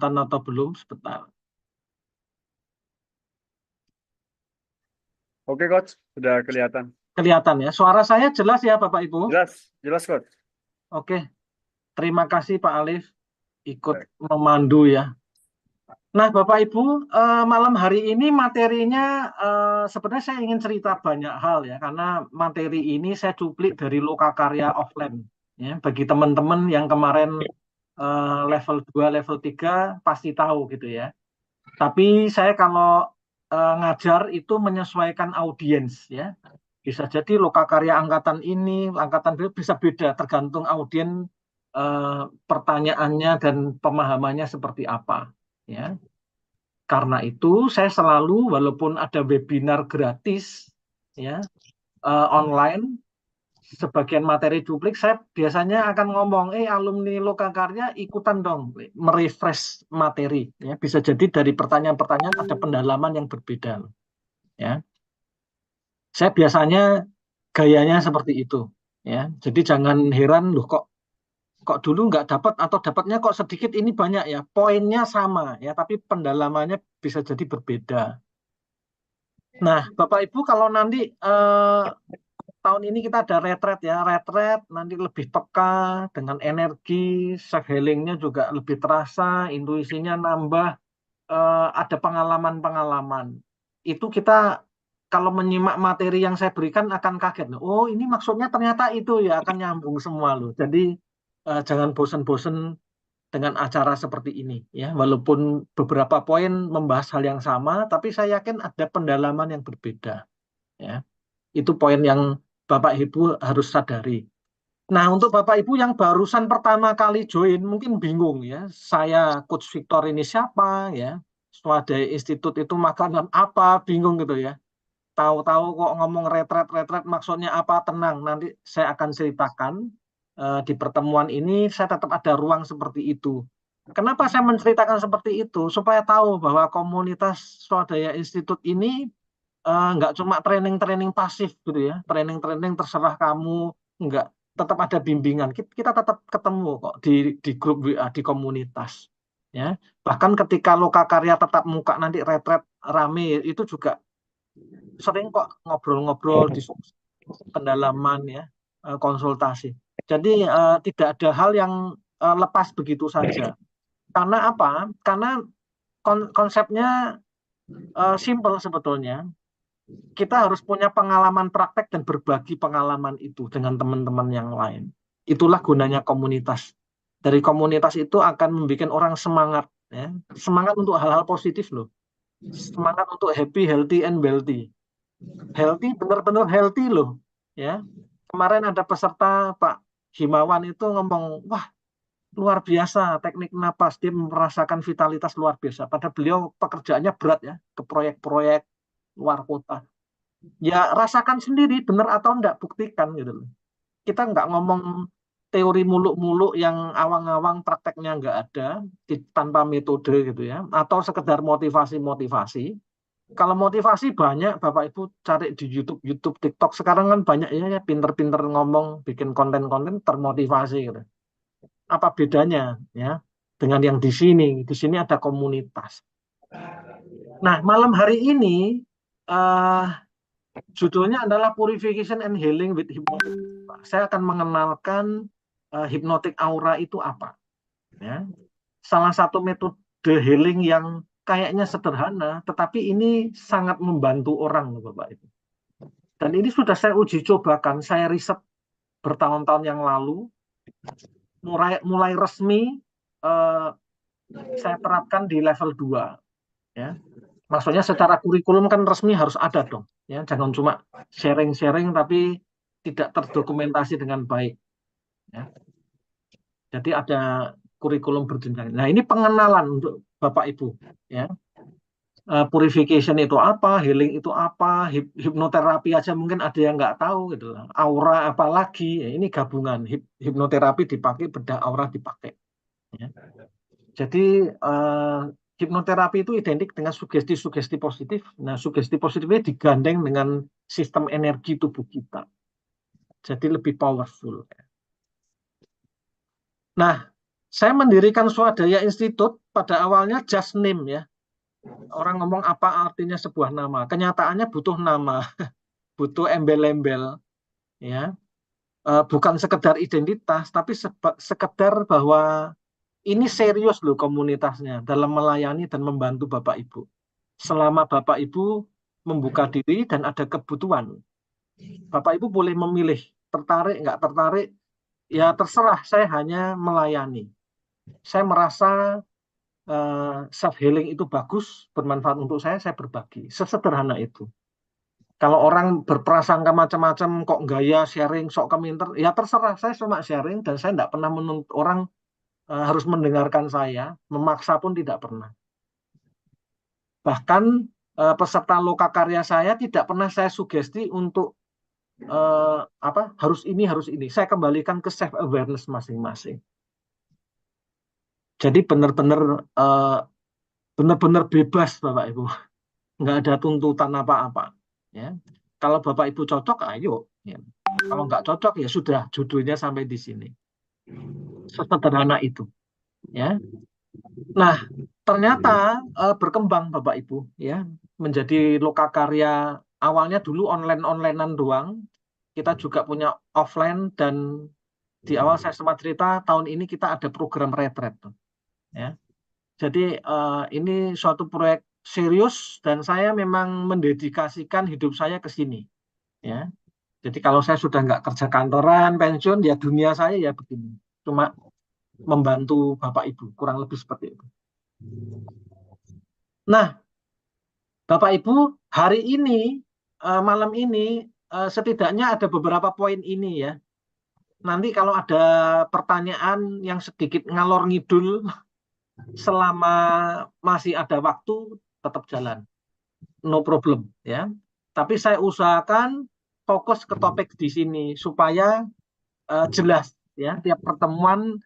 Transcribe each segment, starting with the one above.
atau belum sebentar. Oke, Coach. Sudah kelihatan. Kelihatan ya. Suara saya jelas ya, Bapak Ibu? Jelas, Coach. Oke. Terima kasih Pak Alif ikut Baik. memandu ya. Nah, Bapak Ibu, malam hari ini materinya sebenarnya saya ingin cerita banyak hal ya, karena materi ini saya cuplik dari Lokakarya Offline. Ya, bagi teman-teman yang kemarin level 2, level 3 pasti tahu gitu ya. Tapi saya kalau ngajar itu menyesuaikan audiens ya. Bisa jadi Lokakarya angkatan ini, angkatan bisa beda tergantung audiens pertanyaannya dan pemahamannya seperti apa ya. Karena itu saya selalu walaupun ada webinar gratis ya online sebagian materi duplik saya biasanya akan ngomong alumni Lokakarya ikutan dong merefresh materi ya, bisa jadi dari pertanyaan-pertanyaan ada pendalaman yang berbeda ya. Saya biasanya gayanya seperti itu ya. Jadi jangan heran loh kok dulu nggak dapat atau dapatnya kok sedikit, ini banyak ya. Poinnya sama ya, tapi pendalamannya bisa jadi berbeda. Nah, Bapak Ibu kalau nanti tahun ini kita ada retret ya, retret nanti lebih peka dengan energi, self healingnya juga lebih terasa, intuisinya nambah, ada pengalaman-pengalaman. Itu kita kalau menyimak materi yang saya berikan akan kaget. Oh, ini maksudnya ternyata itu ya, akan nyambung semua loh. Jadi jangan bosen-bosen dengan acara seperti ini ya. Walaupun beberapa poin membahas hal yang sama, tapi saya yakin ada pendalaman yang berbeda ya. Itu poin yang Bapak Ibu harus sadari. Nah, untuk Bapak Ibu yang barusan pertama kali join mungkin bingung ya. Saya Coach Victor ini siapa ya? Swadaya Institute itu makanan apa? Bingung gitu ya. Tahu-tahu kok ngomong retret maksudnya apa? Tenang, nanti saya akan ceritakan di pertemuan ini saya tetap ada ruang seperti itu. Kenapa saya menceritakan seperti itu? Supaya tahu bahwa komunitas Swadaya Institute ini nggak cuma training-training pasif gitu ya, training-training terserah kamu, nggak, tetap ada bimbingan. Kita tetap ketemu kok di grup WA, di komunitas. Ya, bahkan ketika Lokakarya tetap muka nanti retret rame itu juga sering kok ngobrol-ngobrol di pendalaman ya, konsultasi. Jadi tidak ada hal yang lepas begitu saja. Karena apa? Karena konsepnya simple sebetulnya. Kita harus punya pengalaman praktek dan berbagi pengalaman itu dengan teman-teman yang lain. Itulah gunanya komunitas. Dari komunitas itu akan membuat orang semangat, ya. Semangat untuk hal-hal positif loh. Semangat untuk happy, healthy, and wealthy. Healthy, benar-benar healthy loh. Ya, kemarin ada peserta Pak Himawan itu ngomong, wah luar biasa teknik napas, dia merasakan vitalitas luar biasa. Padahal beliau pekerjaannya berat ya, ke proyek-proyek luar kota. Ya rasakan sendiri benar atau enggak, buktikan gitu loh. Kita nggak ngomong teori muluk-muluk yang awang-awang prakteknya nggak ada tanpa metode gitu ya, atau sekedar motivasi-motivasi. Kalau motivasi banyak Bapak Ibu cari di YouTube, TikTok sekarang kan banyak ya pinter-pinter ngomong, bikin konten-konten termotivasi gitu. Apa bedanya ya dengan yang di sini? Di sini ada komunitas. Nah, malam hari ini judulnya adalah Purification and Healing with Hypnotic. Saya akan mengenalkan hypnotic aura itu apa. Ya. Salah satu metode healing yang kayaknya sederhana, tetapi ini sangat membantu orang, Bapak Ibu. Dan ini sudah saya uji cobakan, saya riset bertahun-tahun yang lalu, mulai resmi saya terapkan di level 2. Ya. Maksudnya secara kurikulum kan resmi harus ada dong. Ya, jangan cuma sharing-sharing tapi tidak terdokumentasi dengan baik. Ya. Jadi ada kurikulum berjenjang. Nah ini pengenalan untuk Bapak Ibu. Ya. Purification itu apa, healing itu apa, hipnoterapi aja mungkin ada yang nggak tahu gitu. Aura apalagi, ya, ini gabungan hipnoterapi dipakai, bedah aura dipakai. Ya. Jadi hipnoterapi itu identik dengan sugesti-sugesti positif. Nah, sugesti positifnya digandeng dengan sistem energi tubuh kita. Jadi lebih powerful. Nah, Saya mendirikan Swadaya Institute pada awalnya just name ya. Orang ngomong apa artinya sebuah nama. Kenyataannya butuh nama, butuh embel-embel ya. Bukan sekedar identitas, tapi sekedar bahwa ini serius loh komunitasnya dalam melayani dan membantu Bapak Ibu. Selama Bapak Ibu membuka diri dan ada kebutuhan, Bapak Ibu boleh memilih tertarik nggak tertarik, ya terserah. Saya hanya melayani. Saya merasa self healing itu bagus, bermanfaat untuk saya berbagi. Sesederhana itu. Kalau orang berprasangka macam-macam, kok gaya sharing, sok keminter, ya terserah. Saya cuma sharing dan saya tidak pernah menuntut orang harus mendengarkan saya, memaksa pun tidak pernah. Bahkan peserta lokakarya saya tidak pernah saya sugesti untuk harus ini. Saya kembalikan ke self awareness masing-masing. Jadi benar-benar bebas Bapak Ibu, nggak ada tuntutan apa-apa. Ya, kalau Bapak Ibu cocok, ayo. Ya. Kalau nggak cocok ya sudah, judulnya sampai di sini. Sesederhana itu. Ya. Nah, ternyata berkembang Bapak Ibu, ya, menjadi lokakarya. Awalnya dulu online-onlinean doang. Kita juga punya offline dan di awal saya sempat cerita tahun ini kita ada program retreat, ya. Jadi ini suatu proyek serius dan saya memang mendedikasikan hidup saya ke sini, ya. Jadi kalau saya sudah nggak kerja kantoran, pensiun, ya dunia saya ya begini, cuma membantu Bapak Ibu, kurang lebih seperti itu. Nah, Bapak Ibu, hari ini, malam ini, setidaknya ada beberapa poin ini ya. Nanti kalau ada pertanyaan yang sedikit ngalor ngidul, selama masih ada waktu, tetap jalan. No problem ya. Tapi saya usahakan fokus ke topik di sini supaya jelas ya tiap pertemuan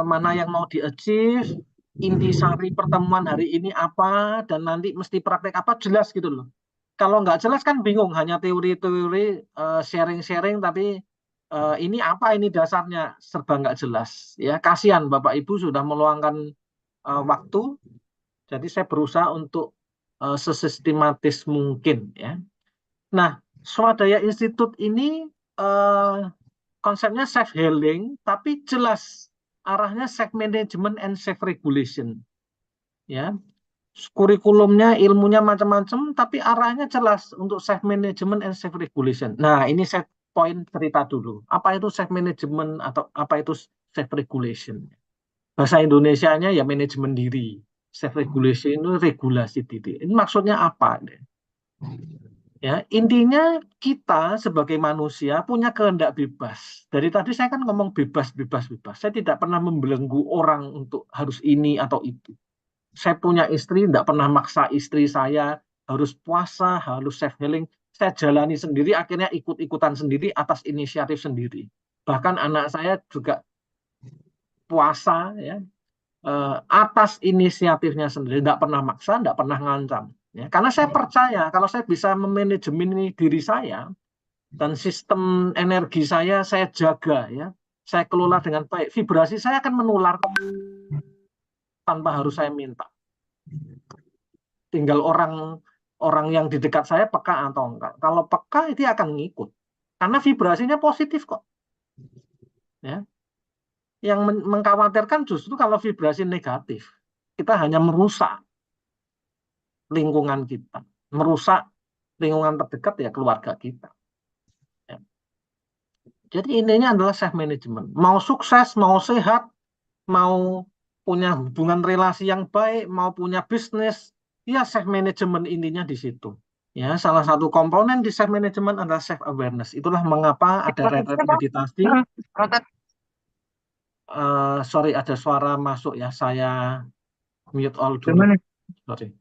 mana yang mau di-achieve, intisari pertemuan hari ini apa, dan nanti mesti praktek apa, jelas gitu loh. Kalau nggak jelas kan bingung, hanya teori-teori, sharing-sharing, tapi ini apa ini dasarnya, serba nggak jelas. Ya, kasihan Bapak Ibu sudah meluangkan waktu, jadi saya berusaha untuk sesistematis mungkin. Ya. Nah, Swadaya Institute ini konsepnya self healing, tapi jelas arahnya self management and self regulation. Ya, kurikulumnya, ilmunya macam-macam, tapi arahnya jelas untuk self management and self regulation. Nah, ini saya poin cerita dulu. Apa itu self management atau apa itu self regulation? Bahasa Indonesianya ya manajemen diri. Self regulation itu regulasi diri. Ini maksudnya apa? Ya, intinya kita sebagai manusia punya kehendak bebas. Dari tadi saya kan ngomong bebas. Saya tidak pernah membelenggu orang untuk harus ini atau itu. Saya punya istri, tidak pernah maksa istri saya harus puasa, harus self healing. Saya jalani sendiri, akhirnya ikut-ikutan sendiri atas inisiatif sendiri. Bahkan anak saya juga puasa, ya, atas inisiatifnya sendiri, tidak pernah maksa, tidak pernah ngancam. Ya, karena saya percaya kalau saya bisa memanajemen diri saya dan sistem energi saya jaga, ya, saya kelola dengan baik, vibrasi saya akan menular tanpa harus saya minta. Tinggal orang yang di dekat saya peka atau enggak. Kalau peka itu akan ngikut, karena vibrasinya positif kok. Ya. Yang mengkhawatirkan justru kalau vibrasi negatif, kita hanya merusak lingkungan kita, merusak lingkungan terdekat ya keluarga kita. Ya. Jadi intinya adalah self management. Mau sukses, mau sehat, mau punya hubungan relasi yang baik, mau punya bisnis, ya self management intinya di situ. Ya, salah satu komponen di self management adalah self awareness. Itulah mengapa ada retreat meditasi. Sorry, ada suara masuk ya. Saya mute all dulu. Sorry.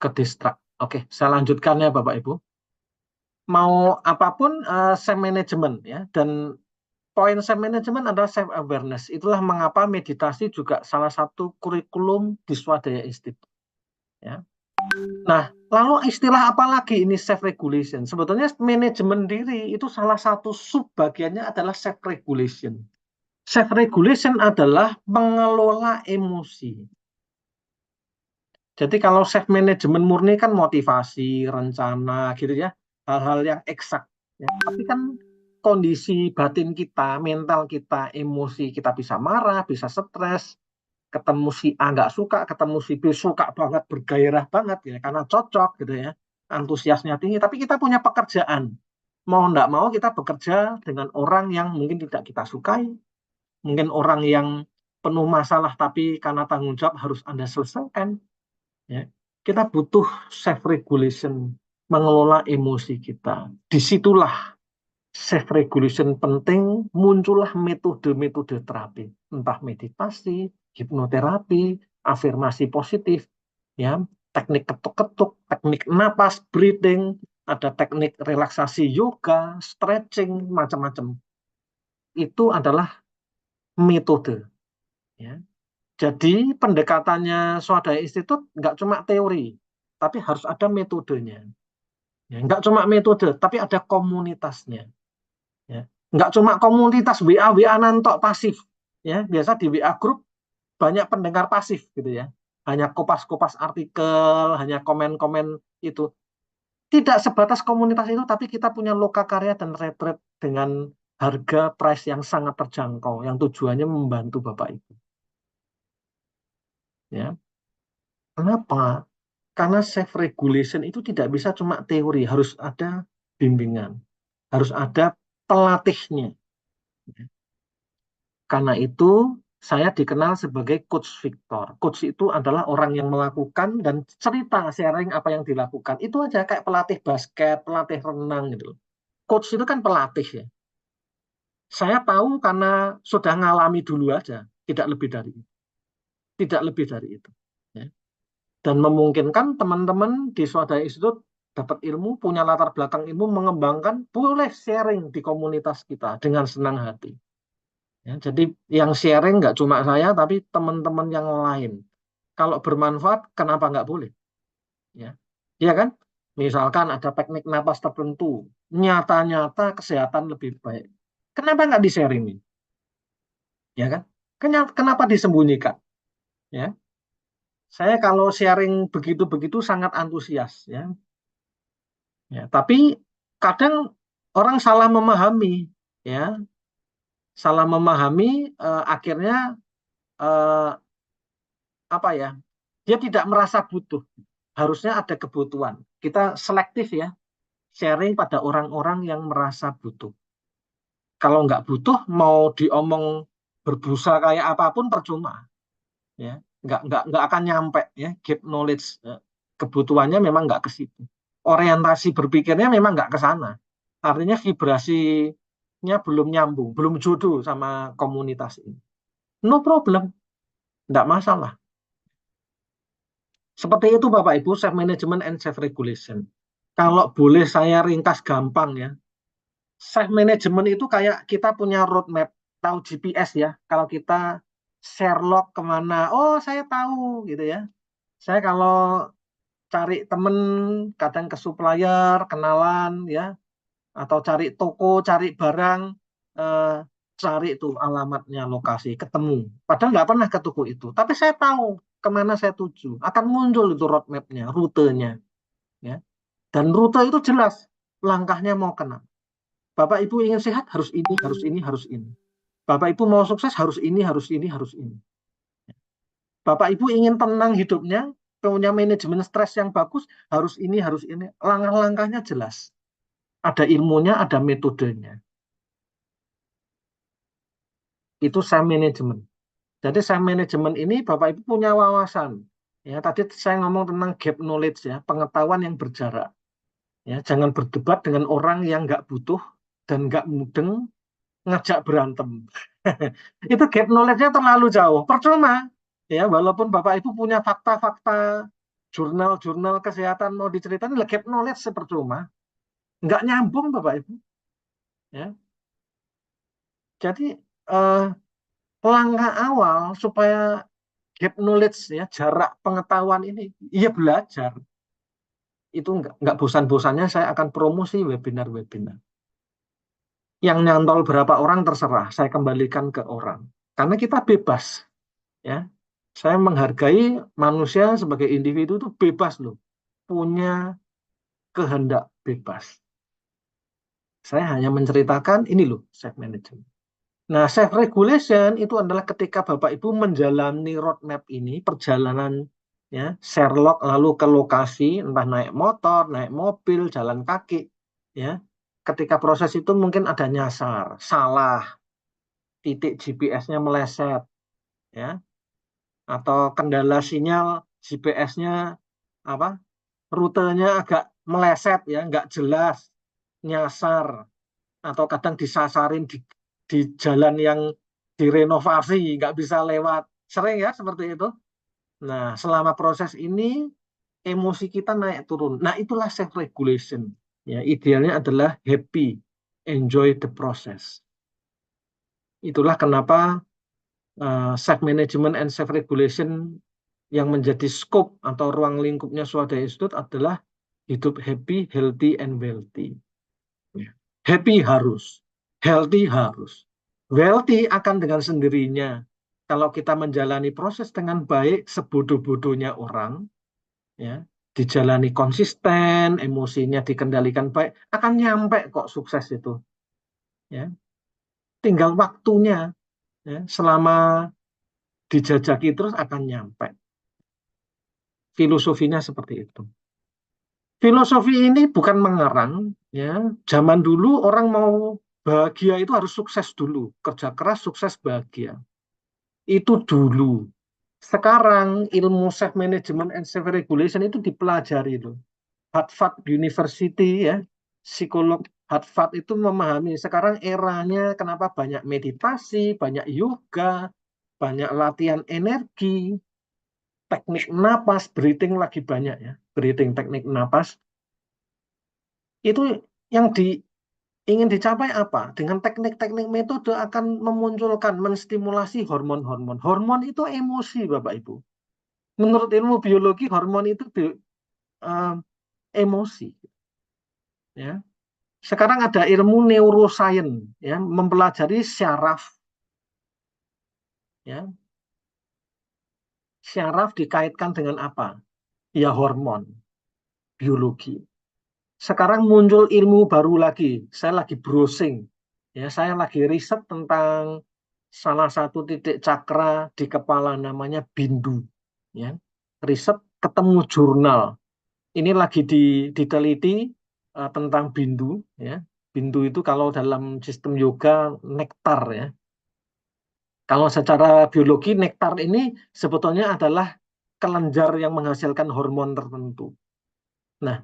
Ke distract. Oke, saya lanjutkan ya Bapak Ibu. Mau apapun self management ya, dan poin self management adalah self awareness. Itulah mengapa meditasi juga salah satu kurikulum di Swadaya Institute. Ya. Nah, lalu istilah apa lagi ini self regulation? Sebetulnya manajemen diri itu salah satu sub bagiannya adalah self regulation. Self regulation adalah mengelola emosi. Jadi kalau self management murni kan motivasi, rencana gitu ya, hal-hal yang eksak. Ya. Tapi kan kondisi batin kita, mental kita, emosi kita bisa marah, bisa stres, ketemu si A nggak suka, ketemu si B suka banget, bergairah banget ya, karena cocok gitu ya, antusiasnya tinggi. Tapi kita punya pekerjaan, mau nggak mau kita bekerja dengan orang yang mungkin tidak kita sukai, mungkin orang yang penuh masalah, tapi karena tanggung jawab harus Anda selesaikan. Ya. Kita butuh self regulation, mengelola emosi kita. Disitulah self regulation penting, muncullah metode-metode terapi, entah meditasi, hipnoterapi, afirmasi positif, ya, teknik ketuk-ketuk, teknik napas, breathing, ada teknik relaksasi yoga, stretching, macam-macam. Itu adalah metode. Ya. Jadi pendekatannya Swadaya Institute nggak cuma teori, tapi harus ada metodenya. Ya, nggak cuma metode, tapi ada komunitasnya. Ya. Nggak cuma komunitas WA nantok pasif. Ya, biasa di WA group banyak pendengar pasif gitu ya. Hanya kopas-kopas artikel, hanya komen-komen itu. Tidak sebatas komunitas itu, tapi kita punya lokakarya dan retreat dengan harga price yang sangat terjangkau, yang tujuannya membantu Bapak Ibu. Ya. Kenapa? Karena self regulation itu tidak bisa cuma teori, harus ada bimbingan, harus ada pelatihnya. Karena itu saya dikenal sebagai Coach Victor. Coach itu adalah orang yang melakukan dan cerita sharing apa yang dilakukan. Itu aja kayak pelatih basket, pelatih renang gitu. Coach itu kan pelatih ya. Saya tahu karena sudah ngalami dulu aja, tidak lebih dari itu. Tidak lebih dari itu. Ya. Dan memungkinkan teman-teman di Swadaya Institute dapat ilmu, punya latar belakang ilmu, mengembangkan, boleh sharing di komunitas kita dengan senang hati. Ya, jadi yang sharing nggak cuma saya, tapi teman-teman yang lain. Kalau bermanfaat, kenapa nggak boleh? Ya, iya kan? Misalkan ada teknik napas tertentu, nyata-nyata kesehatan lebih baik. Kenapa nggak di-sharing? Ya kan? Kenapa disembunyikan? Ya, saya kalau sharing begitu-begitu sangat antusias. Ya, ya, tapi kadang orang salah memahami, ya, salah memahami, akhirnya eh, apa ya? Dia tidak merasa butuh. Harusnya ada kebutuhan. Kita selektif ya, sharing pada orang-orang yang merasa butuh. Kalau nggak butuh, mau diomong berbusa kayak apapun percuma, ya, nggak akan nyampe ya. Gap knowledge, kebutuhannya memang nggak ke situ. Orientasi berpikirnya memang nggak ke sana. Artinya vibrasinya belum nyambung, belum jodoh sama komunitas ini. No problem, nggak masalah. Seperti itu Bapak Ibu, self management and self regulation. Kalau boleh saya ringkas gampang ya, self management itu kayak kita punya roadmap, tahu GPS ya. Kalau kita Sherlock kemana, oh saya tahu gitu ya. Saya kalau cari temen, kadang ke supplier, kenalan ya, atau cari toko, cari barang, eh, cari tuh alamatnya, lokasi, ketemu. Padahal nggak pernah ke toko itu, tapi saya tahu kemana saya tuju. Akan muncul itu roadmapnya, rutenya, ya. Dan rute itu jelas, langkahnya mau kena. Bapak Ibu ingin sehat harus ini, harus ini, harus ini. Bapak Ibu mau sukses harus ini, harus ini, harus ini. Bapak Ibu ingin tenang hidupnya, punya manajemen stres yang bagus, harus ini, harus ini. Langkah-langkahnya jelas. Ada ilmunya, ada metodenya. Itu self management. Jadi self management ini Bapak Ibu punya wawasan. Ya, tadi saya ngomong tentang gap knowledge ya, pengetahuan yang berjarak. Ya, jangan berdebat dengan orang yang nggak butuh dan nggak mudeng ngajak berantem. Itu gap knowledge-nya terlalu jauh. Percuma. Ya, walaupun Bapak Ibu punya fakta-fakta jurnal-jurnal kesehatan mau diceritain, gap knowledge sepercuma. Nggak nyambung Bapak Ibu. Ya. Jadi eh, langkah awal supaya gap knowledge ya, jarak pengetahuan ini, iya belajar. Itu nggak bosan-bosannya saya akan promosi webinar-webinar. Yang nyantol berapa orang terserah, saya kembalikan ke orang. Karena kita bebas, ya. Saya menghargai manusia sebagai individu itu bebas loh, punya kehendak bebas. Saya hanya menceritakan ini loh self management. Nah, self regulation itu adalah ketika Bapak Ibu menjalani roadmap ini, perjalanan ya, Sherlock lalu ke lokasi, entah naik motor, naik mobil, jalan kaki, ya. Ketika proses itu mungkin ada nyasar, salah, titik GPS-nya meleset, ya, atau kendala sinyal GPS-nya apa? Rutenya agak meleset ya, nggak jelas, nyasar, atau kadang disasarin di jalan yang direnovasi, nggak bisa lewat. Sering ya seperti itu. Nah, selama proses ini, emosi kita naik turun. Nah, itulah self-regulation. Ya, idealnya adalah happy, enjoy the process. Itulah kenapa self-management and self-regulation yang menjadi scope atau ruang lingkupnya Swadaya Institute adalah hidup happy, healthy, and wealthy. Happy harus, healthy harus. Wealthy akan dengan sendirinya. Kalau kita menjalani proses dengan baik, sebodoh-bodohnya orang, ya, dijalani konsisten, emosinya dikendalikan baik, akan nyampe kok sukses itu. Ya. Tinggal waktunya, ya, selama dijajaki terus akan nyampe. Filosofinya seperti itu. Filosofi ini bukan mengarang, ya. Zaman dulu orang mau bahagia itu harus sukses dulu, kerja keras, sukses, bahagia. Itu dulu. Sekarang ilmu self management and self regulation itu dipelajari loh. Harvard University ya, psikolog Harvard itu memahami sekarang eranya kenapa banyak meditasi, banyak yoga, banyak latihan energi, teknik napas, breathing lagi banyak ya. Breathing teknik napas itu yang ingin dicapai apa? Dengan teknik-teknik metode akan memunculkan, menstimulasi hormon-hormon. Hormon itu emosi, Bapak Ibu. Menurut ilmu biologi, hormon itu uh, emosi. Ya. Sekarang ada ilmu neuroscience, ya, mempelajari syaraf. Ya. Syaraf dikaitkan dengan apa? Ya hormon, biologi. Sekarang muncul ilmu baru lagi. Saya lagi browsing. Ya, saya lagi riset tentang salah satu titik cakra di kepala namanya bindu. Ya. Riset ketemu jurnal. Ini lagi diteliti tentang bindu. Ya. Bindu itu kalau dalam sistem yoga nektar ya. Kalau secara biologi nektar ini sebetulnya adalah kelenjar yang menghasilkan hormon tertentu. Nah,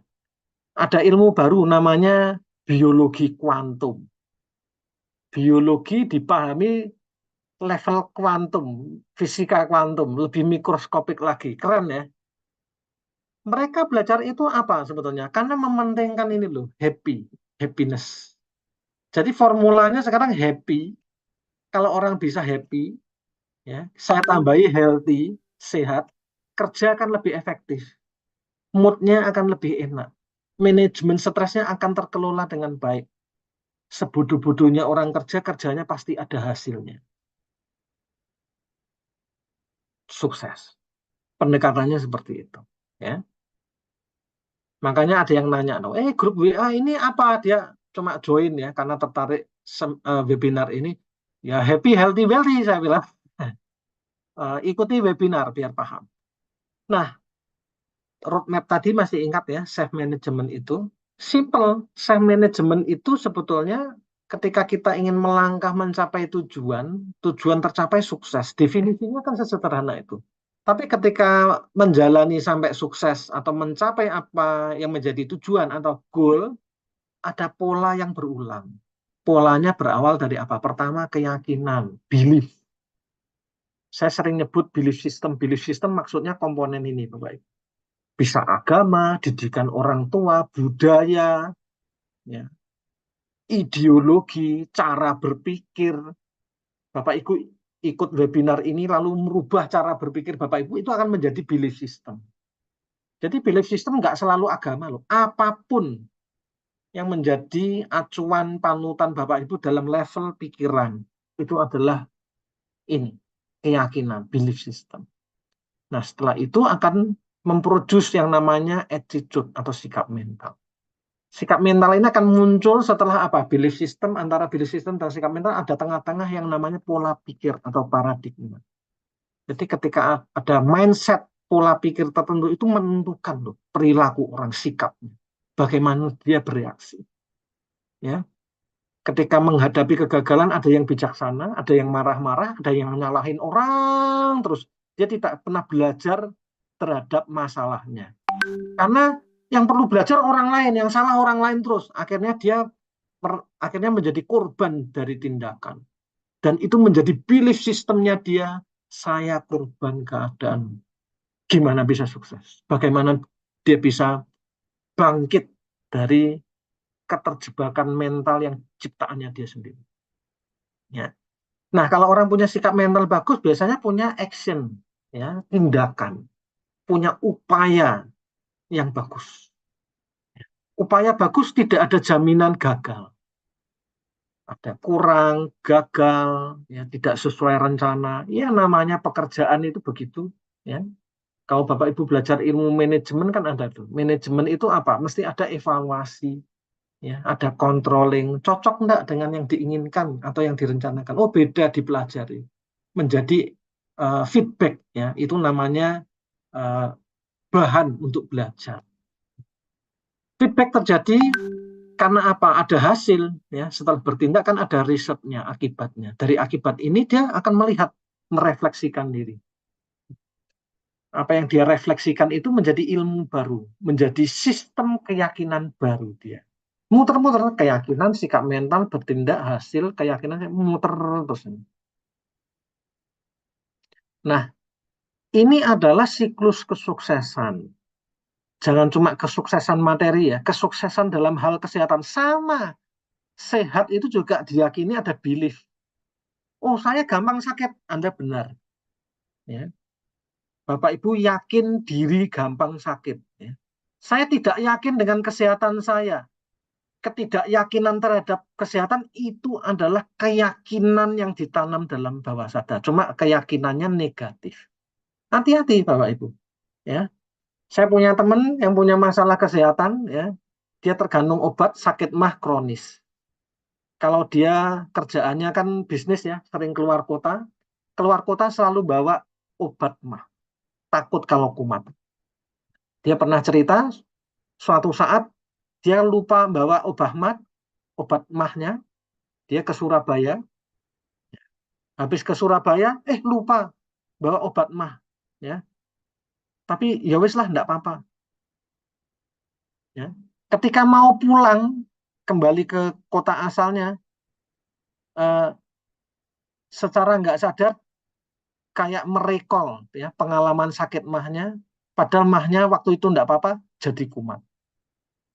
ada ilmu baru namanya biologi kuantum. Biologi dipahami level kuantum, fisika kuantum, lebih mikroskopik lagi. Keren ya. Mereka belajar itu apa sebetulnya? Karena mementingkan ini loh, happiness. Jadi formulanya sekarang happy. Kalau orang bisa happy, ya, saya tambahi healthy, sehat, kerja akan lebih efektif. Moodnya akan lebih enak. Manajemen stresnya akan terkelola dengan baik. Sebodoh-bodohnya orang kerja, kerjanya pasti ada hasilnya. Sukses. Pendekatannya seperti itu. Ya. Makanya ada yang nanya, grup WA ini apa? Dia cuma join ya, karena tertarik webinar ini. Ya happy, healthy, wealthy, saya bilang. Ikuti webinar biar paham. Nah, roadmap tadi masih ingat ya, self management itu. Simple, self management itu sebetulnya ketika kita ingin melangkah mencapai tujuan, tujuan tercapai sukses. Definisinya kan sesederhana itu. Tapi ketika menjalani sampai sukses atau mencapai apa yang menjadi tujuan atau goal, ada pola yang berulang. Polanya berawal dari apa? Pertama, keyakinan, belief. Saya sering nyebut belief system. Belief system maksudnya komponen ini, Bapak Ibu. Bisa agama, didikan orang tua, budaya, ya, ideologi, cara berpikir. Bapak Ibu ikut webinar ini lalu merubah cara berpikir Bapak Ibu, itu akan menjadi belief system. Jadi belief system nggak selalu agama loh, apapun yang menjadi acuan panutan Bapak Ibu dalam level pikiran itu adalah ini, keyakinan, belief system. Nah, setelah itu akan memproduce yang namanya attitude atau sikap mental. Sikap mental ini akan muncul setelah apa? Belief system, antara belief system dan sikap mental ada tengah-tengah yang namanya pola pikir atau paradigma. Jadi ketika ada mindset pola pikir tertentu itu menentukan loh perilaku orang, sikapnya. Bagaimana dia bereaksi. Ya, ketika menghadapi kegagalan ada yang bijaksana, ada yang marah-marah, ada yang nyalahin orang terus. Dia tidak pernah belajar terhadap masalahnya. Karena yang perlu belajar orang lain, yang salah orang lain terus. Akhirnya dia akhirnya menjadi korban dari tindakan. Dan itu menjadi belief sistemnya dia, saya korban keadaan. Gimana bisa sukses? Bagaimana dia bisa bangkit dari keterjebakan mental yang ciptaannya dia sendiri. Ya. Nah, kalau orang punya sikap mental bagus, biasanya punya action, ya, tindakan, punya upaya yang bagus. Upaya bagus tidak ada jaminan gagal. Ada kurang, gagal, ya, tidak sesuai rencana. Ya, namanya pekerjaan itu begitu. Ya. Kalau Bapak Ibu belajar ilmu manajemen kan ada tuh. Manajemen itu apa? Mesti ada evaluasi, ya, ada controlling. Cocok enggak dengan yang diinginkan atau yang direncanakan? Oh, beda dipelajari. Menjadi feedback, ya, itu namanya uh, bahan untuk belajar. Feedback terjadi karena apa? Ada hasil, ya. Setelah bertindak kan ada risetnya, akibatnya. Dari akibat ini dia akan melihat, merefleksikan diri. Apa yang dia refleksikan itu menjadi ilmu baru, menjadi sistem keyakinan baru dia. Muter-muter keyakinan, sikap mental, bertindak, hasil, keyakinan, muter terus. Nah, ini adalah siklus kesuksesan. Jangan cuma kesuksesan materi ya, kesuksesan dalam hal kesehatan sama. Sehat itu juga diyakini ada belief. Oh, saya gampang sakit. Anda benar. Ya. Bapak Ibu yakin diri gampang sakit. Ya. Saya tidak yakin dengan kesehatan saya. Ketidakyakinan terhadap kesehatan itu adalah keyakinan yang ditanam dalam bawah sadar. Cuma keyakinannya negatif. Hati-hati Bapak Ibu. Ya. Saya punya teman yang punya masalah kesehatan. Ya. Dia tergantung obat sakit mah kronis. Kalau dia kerjaannya kan bisnis ya, sering keluar kota selalu bawa obat mah, takut kalau kumat. Dia pernah cerita, suatu saat dia lupa bawa obat mahnya, dia ke Surabaya, habis ke Surabaya, lupa bawa obat mah, ya. Tapi ya wis lah, enggak apa-apa. Ya. Ketika mau pulang kembali ke kota asalnya, eh, secara nggak sadar kayak merecall ya pengalaman sakit mahnya, padahal mahnya waktu itu enggak apa-apa, jadi kumat.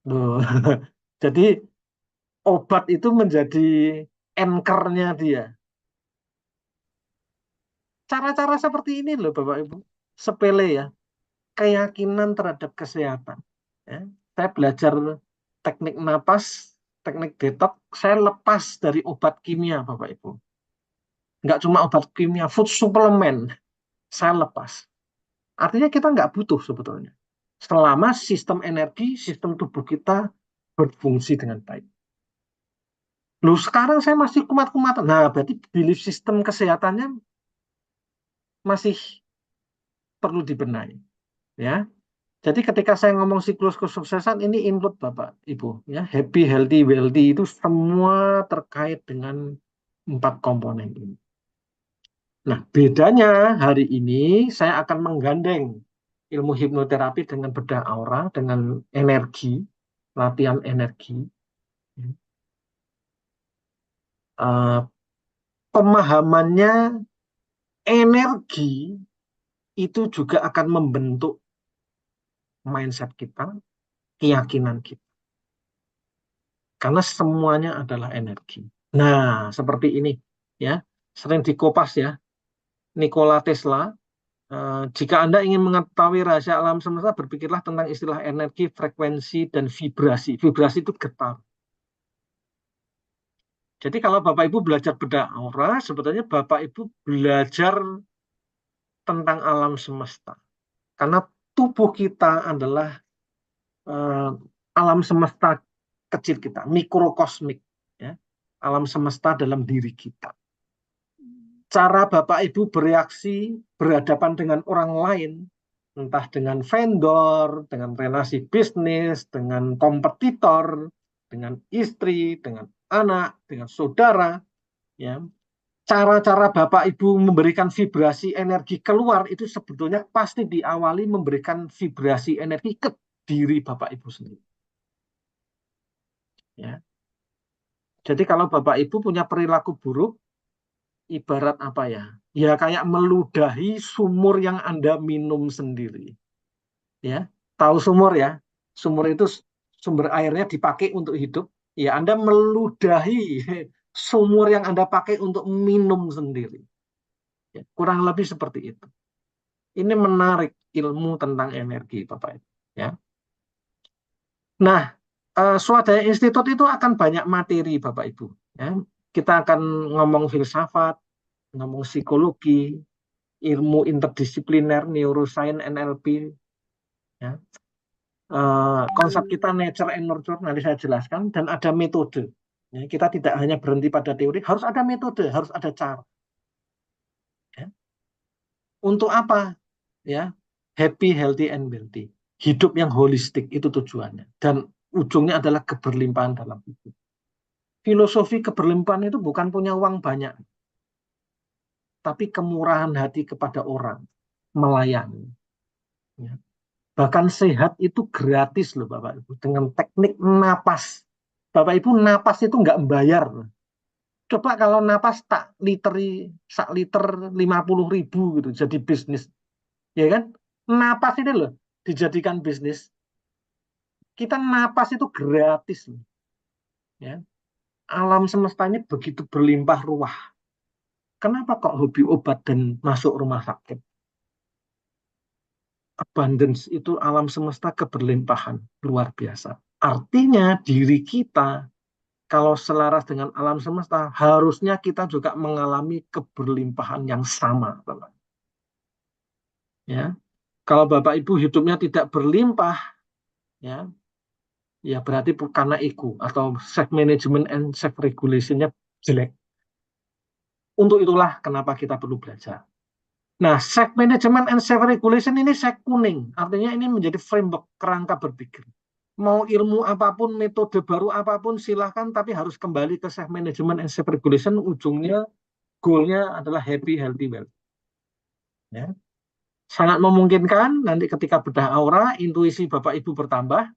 Loh. Jadi obat itu menjadi anchor-nya dia. Cara-cara seperti ini loh Bapak Ibu, sepele ya, keyakinan terhadap kesehatan. Ya. Saya belajar teknik napas, teknik detox, saya lepas dari obat kimia Bapak Ibu. Nggak cuma obat kimia, food suplemen, saya lepas. Artinya kita nggak butuh sebetulnya. Selama sistem energi, sistem tubuh kita berfungsi dengan baik. Loh, sekarang saya masih kumat-kumatan. Nah, berarti belief sistem kesehatannya masih perlu dibenahi. Ya. Jadi ketika saya ngomong siklus kesuksesan, ini include Bapak, Ibu. Ya. Happy, healthy, wealthy, itu semua terkait dengan 4 komponen ini. Nah, bedanya hari ini saya akan menggandeng ilmu hipnoterapi dengan bedah aura, dengan energi, latihan energi. Pemahamannya energi itu juga akan membentuk mindset kita, keyakinan kita. Karena semuanya adalah energi. Nah, seperti ini ya, sering dikopas ya. Nikola Tesla Jika Anda ingin mengetahui rahasia alam semesta, berpikirlah tentang istilah energi, frekuensi, dan vibrasi. Vibrasi itu getar. Jadi kalau Bapak Ibu belajar bedah aura, sebetulnya Bapak Ibu belajar tentang alam semesta. Karena tubuh kita adalah alam semesta kecil kita, mikrokosmik. Ya. Alam semesta dalam diri kita. Cara Bapak Ibu bereaksi, berhadapan dengan orang lain, entah dengan vendor, dengan relasi bisnis, dengan kompetitor, dengan istri, dengan anak, dengan saudara, ya. Cara-cara Bapak Ibu memberikan vibrasi energi keluar itu sebetulnya pasti diawali memberikan vibrasi energi ke diri Bapak Ibu sendiri. Ya. Jadi kalau Bapak Ibu punya perilaku buruk, ibarat apa ya? Ya kayak meludahi sumur yang Anda minum sendiri. Ya, tahu sumur ya? Sumur itu sumber airnya dipakai untuk hidup. Ya, Anda meludahi sumur yang Anda pakai untuk minum sendiri. Ya, kurang lebih seperti itu. Ini menarik ilmu tentang energi, Bapak Ibu. Ya. Nah, Swadaya Institute itu akan banyak materi, Bapak Ibu. Ya. Kita akan ngomong filsafat, ngomong psikologi, ilmu interdisipliner, neuroscience, NLP. Ya. Konsep kita nature and nurture nanti saya jelaskan, dan ada metode. Ya, kita tidak hanya berhenti pada teori, harus ada metode, harus ada cara. Ya. Untuk apa? Ya, happy, healthy, and wealthy. Hidup yang holistik itu tujuannya, dan ujungnya adalah keberlimpahan dalam hidup. Filosofi keberlimpahan itu bukan punya uang banyak, tapi kemurahan hati kepada orang, melayani. Ya. Bahkan sehat itu gratis loh Bapak Ibu, dengan teknik napas. Bapak Ibu napas itu nggak membayar. Coba kalau napas tak sak liter 50.000 gitu jadi bisnis, ya kan? Napas ini loh dijadikan bisnis. Kita napas itu gratis loh. Ya. Alam semestanya begitu berlimpah ruah. Kenapa kok hobi obat dan masuk rumah sakit? Abundance itu alam semesta keberlimpahan luar biasa. Artinya diri kita kalau selaras dengan alam semesta, harusnya kita juga mengalami keberlimpahan yang sama. Bapak. Ya, kalau Bapak Ibu hidupnya tidak berlimpah, ya, ya berarti karena ego atau self management and self regulation-nya jelek. Untuk itulah kenapa kita perlu belajar. Nah, self management and self regulation ini saya kuning, artinya ini menjadi framework kerangka berpikir. Mau ilmu apapun, metode baru apapun silahkan, tapi harus kembali ke self management and self regulation. Ujungnya, goalnya adalah happy, healthy, wealthy. Ya. Sangat memungkinkan nanti ketika bedah aura, intuisi Bapak Ibu bertambah,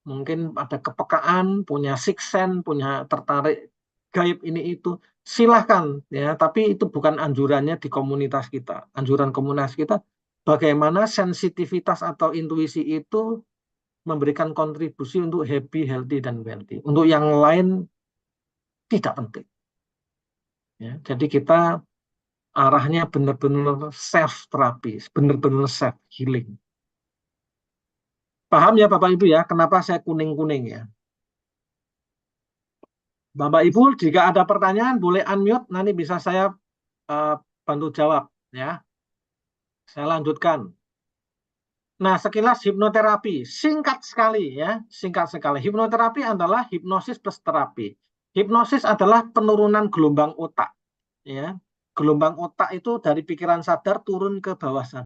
mungkin ada kepekaan, punya sixth sense, punya tertarik gaib ini itu, silahkan ya. Tapi itu bukan anjurannya di komunitas kita. Anjuran komunitas kita, bagaimana sensitivitas atau intuisi itu memberikan kontribusi untuk happy, healthy, dan wealthy. Untuk yang lain tidak penting. Ya, jadi kita arahnya benar-benar self terapi, benar-benar self healing. Paham ya Bapak Ibu ya, kenapa saya kuning-kuning ya. Bapak Ibu, jika ada pertanyaan boleh unmute, nanti bisa saya bantu jawab ya. Saya lanjutkan. Nah, sekilas hipnoterapi, singkat sekali ya, singkat sekali. Hipnoterapi adalah hipnosis plus terapi. Hipnosis adalah penurunan gelombang otak ya. Gelombang otak itu dari pikiran sadar turun ke bawah sadar.